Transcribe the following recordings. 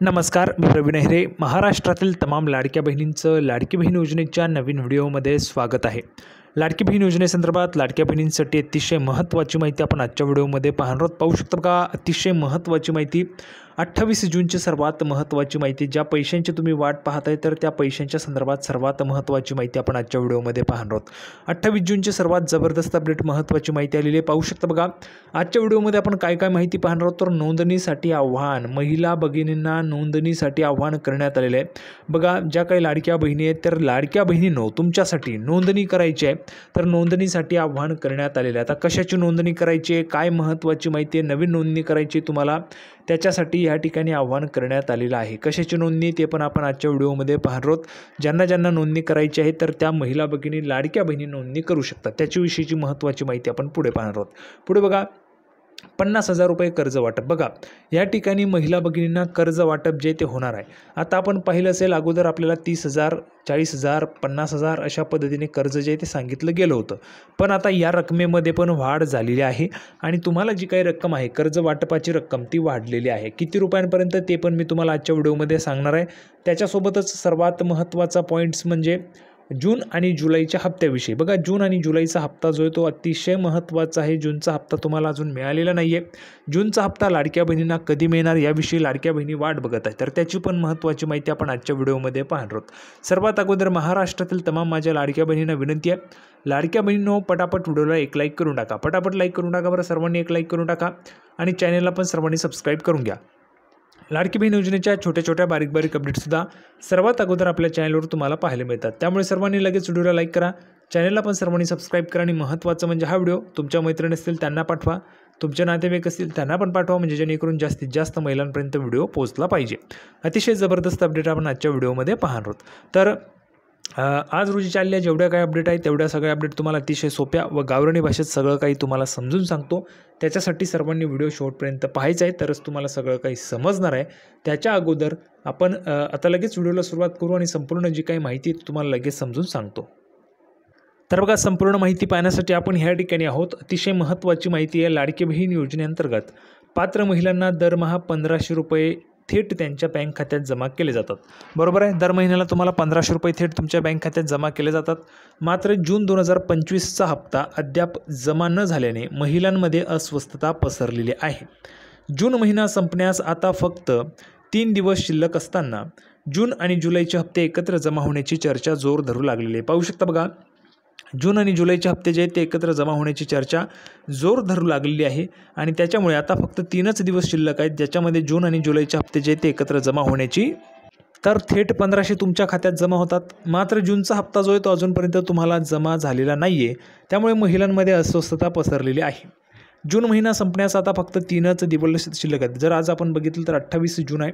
नमस्कार, मी प्रवीण अहिरे. महाराष्ट्रातील तमाम लाडक्या बहिणींचं लाडकी बहीण योजनेच्या नवीन व्हिडिओमध्ये स्वागत आहे. लाडकी बहीण योजनेसंदर्भात लाडक्या बहिणींसाठी अतिशय महत्त्वाची माहिती आपण आजच्या व्हिडिओमध्ये पाहणार आहोत. पाहू शकता का, अतिशय महत्त्वाची माहिती. 28 जूनची सर्वात महत्त्वाची माहिती. ज्या पैशांची तुम्ही वाट पाहताय तर त्या पैशांच्या संदर्भात सर्वात महत्त्वाची माहिती आपण आजच्या व्हिडिओमध्ये पाहणार आहोत. 28 जूनची सर्वात जबरदस्त अपडेट, महत्त्वाची माहिती आलेली आहे. पाहू शकता बघा, आजच्या व्हिडिओमध्ये आपण काय काय माहिती पाहणार आहोत. तर नोंदणीसाठी आव्हान, महिला भगिनींना नोंदणीसाठी आव्हान करण्यात आलेले आहे. बघा, ज्या काही लाडक्या बहिणी आहेत तर लाडक्या बहिणींनो, तुमच्यासाठी नोंदणी करायची आहे तर नोंदणीसाठी आव्हान करण्यात आलेले आहे. आता कशाची नोंदणी करायची आहे, काय महत्त्वाची माहिती आहे, नवीन नोंदणी करायची तुम्हाला, त्याच्यासाठी या ठिकाणी आव्हान करण्यात आलेलं आहे. कशाची नोंदणी ते पण आपण आजच्या व्हिडिओमध्ये पाहणार आहोत. ज्यांना नोंदणी करायची आहे तर त्या महिला भगिनी, लाडक्या बहिणी नोंदणी करू शकतात. त्याच्याविषयीची महत्त्वाची माहिती आपण पुढे पाहणार आहोत. पुढे बघा, 50,000 रुपये कर्ज वाटप. बघा, या ठिकाणी महिला भगिनींना कर्ज वाटप जे ते होणार आहे. आता आपण पाहिलं असेल, अगोदर आपल्याला 30,000, 40,000, 50,000 अशा पद्धतीने कर्ज जे ते सांगितलं गेलं होतं. पण आता या रकमेमध्ये पण वाढ झालेली आहे आणि तुम्हाला जी काही रक्कम आहे, कर्ज वाटपाची रक्कम, ती वाढलेली आहे. किती रुपयांपर्यंत ते पण मी तुम्हाला आजच्या व्हिडिओमध्ये सांगणार आहे. त्याच्यासोबतच सर्वात महत्त्वाचा पॉईंट्स म्हणजे जून आणि जुलैच्या हप्त्याविषयी. बघा, जून आणि जुलैचा हप्ता जो आहे तो अतिशय महत्त्वाचा आहे. जूनचा हप्ता तुम्हाला अजून मिळालेला नाही आहे. जूनचा हप्ता लाडक्या बहिणींना कधी मिळणार याविषयी लाडक्या बहिणी वाट बघत आहे, तर त्याची पण महत्त्वाची माहिती आपण आजच्या व्हिडिओमध्ये पाहणार आहोत. सर्वात अगोदर महाराष्ट्रातील तमाम माझ्या लाडक्या बहिणींना विनंती आहे, लाडक्या बहिणींनो, पटापट व्हिडिओला एक लाईक करून टाका. पटापट लाईक करून टाका बरं, सर्वांनी एक लाईक करून टाका आणि चॅनलला पण सर्वांनी सबस्क्राईब करून घ्या. लाडकी बहीण योजनेच्या छोट्या छोट्या बारीक अपडेट्ससुद्धा सर्वात अगोदर आपल्या चॅनलवर तुम्हाला पाहायला मिळतात. त्यामुळे सर्वांनी लगेच व्हिडिओला लाईक करा, चॅनलला पण सर्वांनी सबस्क्राईब करा आणि महत्त्वाचं म्हणजे हा व्हिडिओ तुमच्या मैत्रिणी असतील त्यांना पाठवा, तुमचे नातेवाईक असतील त्यांना पण पाठवा, म्हणजे जेणेकरून जास्तीत जास्त महिलांपर्यंत व्हिडिओ पोहोचला पाहिजे. अतिशय जबरदस्त अपडेट आपण आजच्या व्हिडिओमध्ये पाहणार आहोत. तर आज रोजी चालल्या जेवढ्या काही अपडेट आहेत तेवढ्या सगळ्या अपडेट तुम्हाला अतिशय सोप्या व गावरानी भाषेत सगळं काही तुम्हाला समजून सांगतो. त्याच्यासाठी सर्वांनी व्हिडिओ शेवटपर्यंत पाहायचा आहे, तरच तुम्हाला सगळं काही समजणार आहे. त्याच्या अगोदर आपण आता लगेच व्हिडिओला सुरुवात करू आणि संपूर्ण जी काही माहिती तुम्हाला लगेच समजून सांगतो. तर बघा, संपूर्ण माहिती पाहण्यासाठी आपण ह्या ठिकाणी आहोत. अतिशय महत्त्वाची माहिती आहे. लाडकी बहीण योजनेअंतर्गत पात्र महिलांना दरमहा 1,500 रुपये थेट त्यांच्या बँक खात्यात जमा केले जातात. बरोबर आहे, दर महिन्याला तुम्हाला 1,500 रुपये थेट तुमच्या बँक खात्यात जमा केले जातात. मात्र जून 2025चा हप्ता अद्याप जमा न झाल्याने महिलांमध्ये अस्वस्थता पसरलेली आहे. जून महिना संपण्यास आता फक्त 3 दिवस शिल्लक असताना जून आणि जुलैचे हप्ते एकत्र जमा होण्याची चर्चा जोर धरू लागलेली आहे. पाहू शकता बघा, जून आणि जुलैचे हप्ते जे आहेत ते एकत्र जमा होण्याची चर्चा जोर धरू लागलेली आहे आणि त्याच्यामुळे आता फक्त 3च दिवस शिल्लक आहेत, ज्याच्यामध्ये जून आणि जुलैचे हप्ते जे ते एकत्र जमा होण्याची, तर थेट 1,500 तुमच्या खात्यात जमा होतात. मात्र जूनचा हप्ता जो आहे तो अजूनपर्यंत तुम्हाला जमा झालेला नाही आहे. त्यामुळे महिलांमध्ये अस्वस्थता पसरलेली आहे. जून महिना संपण्यास आता फक्त 3च दिवस शिल्लक आहेत. जर आज आपण बघितलं तर 28 जून आहे.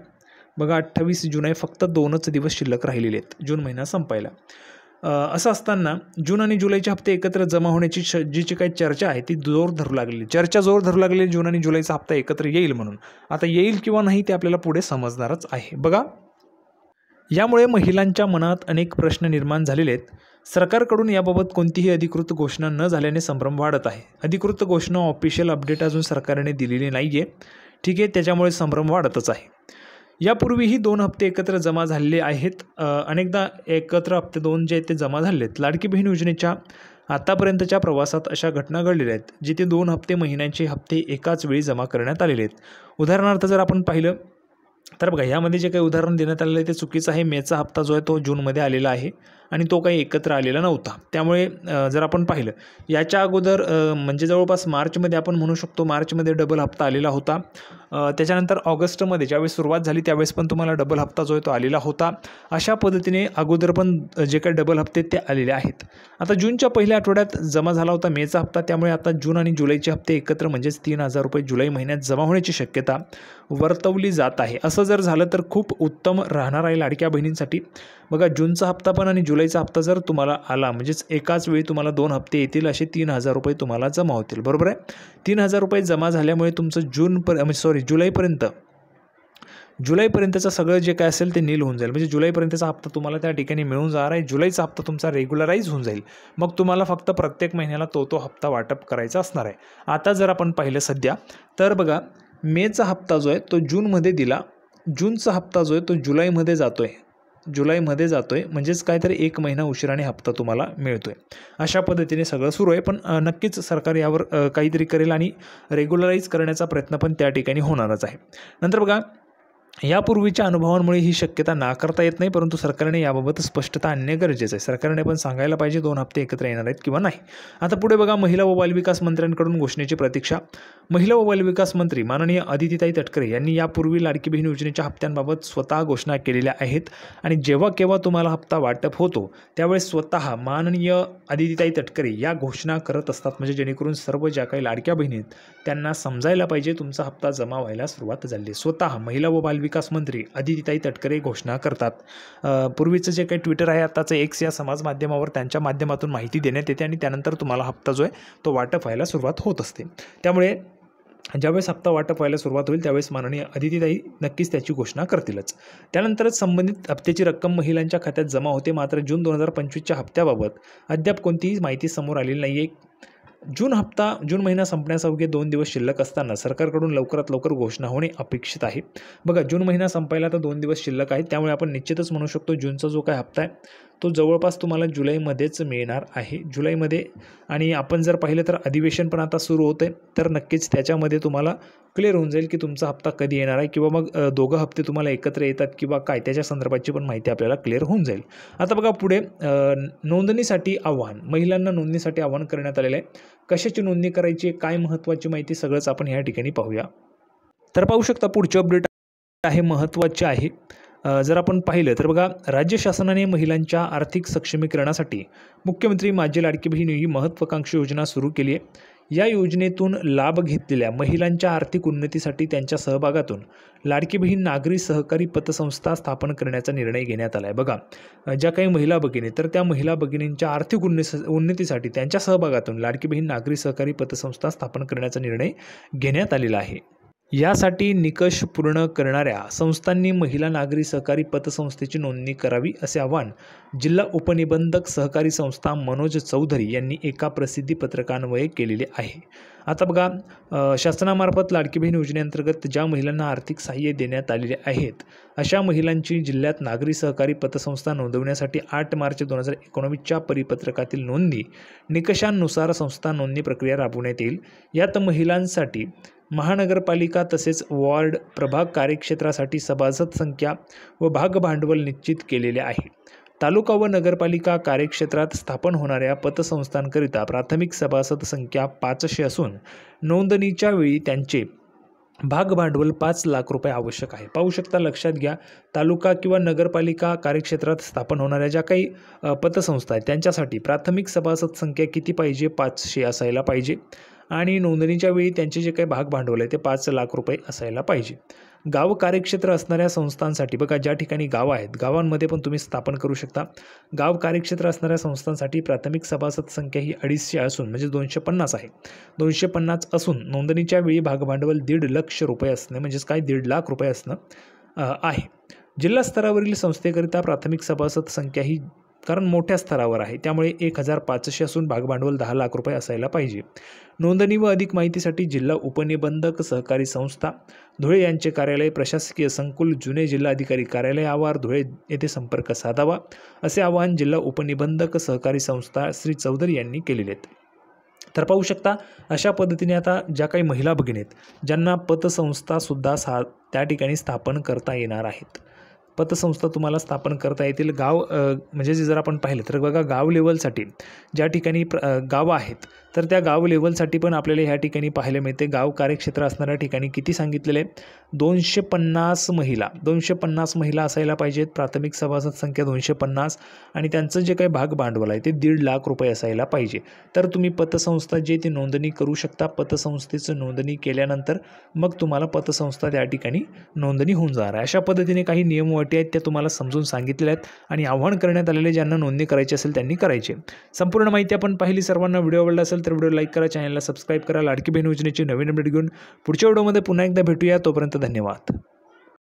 बघा, 28 जून आहे, फक्त 2च दिवस शिल्लक राहिलेले आहेत जून महिना संपायला. असं असताना जून आणि जुलैचे हप्ते एकत्र जमा होण्याची जी काही चर्चा आहे ती जोर धरू लागलेली. जून आणि जुलैचा हप्ता एकत्र येईल म्हणून. आता येईल किंवा नाही ते आपल्याला पुढे समजणारच आहे. बघा, यामुळे महिलांच्या मनात अनेक प्रश्न निर्माण झालेले आहेत. सरकारकडून याबाबत कोणतीही अधिकृत घोषणा न झाल्याने संभ्रम वाढत आहे. अधिकृत घोषणा, ऑफिशियल अपडेट अजून सरकारने दिलेली नाही आहे. ठीक आहे, त्याच्यामुळे संभ्रम वाढतच आहे. यापूर्वीही 2 हप्ते एकत्र जमा झालेले आहेत. अनेकदा एकत्र हप्ते 2 जे आहेत ते जमा झालेले आहेत. लाडकी बहीण योजनेच्या आतापर्यंतच्या प्रवासात अशा घटना घडलेल्या आहेत जिथे 2 हप्ते महिन्यांचे हप्ते एकाच वेळी जमा करण्यात आलेले आहेत. उदाहरणार्थ जर आपण पाहिलं तर बघा, यामध्ये जे काही उदाहरण देण्यात आलेलं आहे ते चुकीचं आहे. मेचा हप्ता जो आहे तो जूनमध्ये आलेला आहे आणि तो काही एकत्र आलेला नव्हता. त्यामुळे जर आपण पाहिलं याच्या अगोदर म्हणजे जवळपास मार्चमध्ये आपण म्हणू शकतो, मार्चमध्ये डबल हप्ता आलेला होता. त्याच्यानंतर ऑगस्टमध्ये ज्यावेळेस सुरुवात झाली त्यावेळेस पण तुम्हाला डबल हप्ता जो आहे तो आलेला होता. अशा पद्धतीने अगोदर पण जे काही डबल हप्ते ते आलेले आहेत. आता जूनच्या पहिल्या आठवड्यात जमा झाला होता मेचा हप्ता, त्यामुळे आता जून आणि जुलैचे हप्ते एकत्र म्हणजेच 3,000 रुपये जुलै महिन्यात जमा होण्याची शक्यता वर्तवली जात आहे. असं जर झालं तर खूप उत्तम राहणार आहे लाडक्या बहिणींसाठी. बघा, जूनचा हप्ता पण आणि जुलैचा हप्ता जर तुम्हाला आला म्हणजेच एकाच वेळी तुम्हाला 2 हप्ते येतील, असे 3,000 रुपये तुम्हाला जमा होतील. बरोबर आहे, 3,000 रुपये जमा झाल्यामुळे तुमचं जुलैपर्यंतचं सगळं जे काय असेल ते नील होऊन जाईल. म्हणजे जुलैपर्यंतचा हप्ता तुम्हाला त्या ठिकाणी मिळून जाणार आहे. जुलैचा हप्ता तुमचा रेग्युलराईज होऊन जाईल. मग तुम्हाला फक्त प्रत्येक महिन्याला तो हप्ता वाटप करायचा असणार आहे. आता जर आपण पाहिलं सध्या तर बघा, मेचा हप्ता जो आहे तो जूनमध्ये दिला, जूनचा हप्ता जो आहे तो जुलैमध्ये जातो आहे, म्हणजेच काहीतरी 1 महिना उशिराने हप्ता तुम्हाला मिळतो आहे. अशा पद्धतीने सगळं सुरू आहे. पण नक्कीच सरकार यावर काहीतरी करेल आणि रेग्युलराईज करण्याचा प्रयत्न पण त्या ठिकाणी होणारच आहे. नंतर बघा, यापूर्वीच्या अनुभवांमुळे ही शक्यता नाकारता येत नाही, परंतु सरकारने याबाबत स्पष्टता आणणे गरजेचं आहे. सरकारने पण सांगायला पाहिजे 2 हप्ते एकत्र येणार आहेत किंवा नाही. आता पुढे बघा, महिला व बालविकास मंत्र्यांकडून घोषणेची प्रतीक्षा. महिला व बालविकास मंत्री माननीय अदितीताई तटकरे यांनी यापूर्वी लाडकी बहीण योजनेच्या हप्त्यांबाबत स्वतः घोषणा केलेल्या आहेत आणि जेव्हा केव्हा तुम्हाला हप्ता वाटप होतो त्यावेळेस स्वतः माननीय अदितीताई तटकरे या घोषणा करत असतात, म्हणजे जेणेकरून सर्व ज्या काही लाडक्या बहिणी आहेत त्यांना समजायला पाहिजे तुमचा हप्ता जमा व्हायला सुरुवात झाली. स्वतः महिला व बालविकास मंत्री अदितीताई तटकरे घोषणा करतात. पूर्वीचं जे काही ट्विटर आहे, आताचं एक्स या समाज माध्यमावर त्यांच्या माध्यमातून माहिती देण्यात येते आणि त्यानंतर तुम्हाला हप्ता जो आहे तो वाटप व्हायला सुरुवात होत असते. त्यामुळे ज्यावेळेस हप्ता वाटप व्हायला सुरुवात होईल त्यावेळेस माननीय अदितीताई नक्कीच त्याची घोषणा करतीलच. त्यानंतरच संबंधित हप्त्याची रक्कम महिलांच्या खात्यात जमा होते. मात्र जून 2025च्या हप्त्याबाबत अद्याप कोणतीही माहिती समोर आलेली नाही आहे. जून महिना संपण्यास अवघे 2 दिवस शिल्लक असताना सरकारकडून लवकरात लवकर घोषणा होणे अपेक्षित आहे. बघा, जून महिना संपायला आता 2 दिवस शिल्लक आहेत, त्यामुळे आपण निश्चितच म्हणू शकतो जूनचा जो काय हप्ता आहे तो जवळपास तुम्हाला जुलैमध्येच मिळणार आहे. जुलैमध्ये, आणि आपण जर पाहिलं तर अधिवेशन पण आता सुरू होतं आहे, तर नक्कीच त्याच्यामध्ये तुम्हाला क्लिअर होऊन जाईल की तुमचा हप्ता कधी येणार आहे, किंवा मग दोघं हप्ते तुम्हाला एकत्र येतात किंवा काय, त्याच्या संदर्भाची पण माहिती आपल्याला क्लिअर होऊन जाईल. आता बघा पुढे, नोंदणीसाठी आव्हान. महिलांना नोंदणीसाठी आव्हान करण्यात आलेलं आहे. कशाची नोंदणी करायची, काय महत्त्वाची माहिती, सगळंच आपण ह्या ठिकाणी पाहूया. तर पाहू शकता पुढची अपडेट आहे, महत्त्वाची आहे. जर आपण पाहिलं तर बघा, राज्य शासनाने महिलांच्या आर्थिक सक्षमीकरणासाठी मुख्यमंत्री माझी लाडकी बहीण ही महत्त्वाकांक्षी योजना सुरू केली आहे. या योजनेतून लाभ घेतलेल्या महिलांच्या आर्थिक उन्नतीसाठी त्यांच्या सहभागातून लाडकी बहीण नागरी सहकारी पतसंस्था स्थापन करण्याचा निर्णय घेण्यात आला आहे. बघा, ज्या काही महिला भगिनी, तर त्या महिला भगिनींच्या आर्थिक उन्नतीसाठी त्यांच्या सहभागातून लाडकी बहीण नागरी सहकारी पतसंस्था स्थापन करण्याचा निर्णय घेण्यात आलेला आहे. यासाठी निकष पूर्ण करणाऱ्या संस्थांनी महिला नागरी सहकारी पतसंस्थेची नोंदणी करावी, असे आवाहन जिल्हा उपनिबंधक सहकारी संस्था मनोज चौधरी यांनी एका प्रसिद्धी पत्रकान्वये केलेले आहे. आता बघा, शासनामार्फत लाडकी बहीण योजनेअंतर्गत ज्या महिलांना आर्थिक सहाय्य देण्यात आलेले आहेत अशा महिलांची जिल्ह्यात नागरी सहकारी पतसंस्था नोंदवण्यासाठी 8 मार्च 2019च्या परिपत्रकातील नोंदणी निकषांनुसार संस्था नोंदणी प्रक्रिया राबवण्यात येईल. यात महिलांसाठी महानगरपालिका तसेच वॉर्ड प्रभाग कार्यक्षेत्रासाठी सभासद संख्या व भाग भांडवल निश्चित केलेले आहे. तालुका व नगरपालिका कार्यक्षेत्रात स्थापन होणाऱ्या पतसंस्थांकरिता प्राथमिक सभासद संख्या 500 असून नोंदणीच्या वेळी त्यांचे भाग भांडवल 5 लाख रुपये आवश्यक आहे. पाहू शकता, लक्षात घ्या, तालुका किंवा नगरपालिका कार्यक्षेत्रात स्थापन होणाऱ्या ज्या काही पतसंस्था आहेत त्यांच्यासाठी प्राथमिक सभासद संख्या किती पाहिजे, 500 असायला पाहिजे, आणि नोंदणीच्या वेळी त्यांचे जे काही भाग भांडवल आहे ते 5 लाख रुपये असायला पाहिजे. गाव कार्यक्षेत्र असणाऱ्या संस्थांसाठी, बघा ज्या ठिकाणी गावं आहेत गावांमध्ये पण तुम्ही स्थापन करू शकता. गाव कार्यक्षेत्र असणाऱ्या संस्थांसाठी प्राथमिक सभासद संख्या ही 250 असून, म्हणजे 250 आहे, 250 असून नोंदणीच्या वेळी भाग भांडवल 1.5 लाख रुपये असणे, म्हणजेच काय 1.5 लाख रुपये असणं आहे. जिल्हा स्तरावरील संस्थेकरिता प्राथमिक सभासद संख्या ही, कारण मोठ्या स्तरावर आहे त्यामुळे 1500 असून भाग भांडवल 10 लाख रुपये असायला पाहिजे. नोंदणी व अधिक माहितीसाठी जिल्हा उपनिबंधक सहकारी संस्था धुळे यांचे कार्यालय प्रशासकीय संकुल जुने जिल्हा अधिकारी कार्यालय आवार धुळे येथे संपर्क साधावा, असे आवाहन जिल्हा उपनिबंधक सहकारी संस्था श्री चौधरी यांनी केलेले आहेत. तर पाहू शकता, अशा पद्धतीने आता ज्या काही महिला भगिनी आहेत ज्यांना पतसंस्थासुद्धा त्या ठिकाणी स्थापन करता येणार आहेत. पतसंस्था तुम्हाला स्थापन करता येतील. गाव म्हणजे जर आपण पाहिलं तर बघा, गाव लेवलसाठी ज्या ठिकाणी गावं आहेत तर त्या गाव लेवलसाठी पण आपल्याला ह्या ठिकाणी पाहायला मिळते. गाव कार्यक्षेत्र असणाऱ्या ठिकाणी किती सांगितलेले आहे, 250 महिला असायला पाहिजेत, प्राथमिक सभासद संख्या 250, आणि त्यांचं जे काही भाग भांडवल आहे ते 1.5 लाख रुपये असायला पाहिजे. तर तुम्ही पतसंस्था जे ती नोंदणी करू शकता. पतसंस्थेचं नोंदणी केल्यानंतर मग तुम्हाला पतसंस्था त्या ठिकाणी नोंदणी होऊन जाणार आहे. अशा पद्धतीने काही नियम व अटी आहेत त्या तुम्हाला समजून सांगितलेल्या आहेत आणि आव्हान करण्यात आलेले ज्यांना नोंदणी करायची असेल त्यांनी करायची. संपूर्ण माहिती आपण पाहिली. सर्वांना व्हिडिओ आवडला असेल तर व्हिडिओ लाईक करा, चॅनलला सबस्क्राईब करा. लाडकी बहीण योजनेची नवीन अपडेट घेऊन पुढच्या व्हिडिओमध्ये पुन्हा एकदा भेटूया. तोपर्यंत धन्यवाद.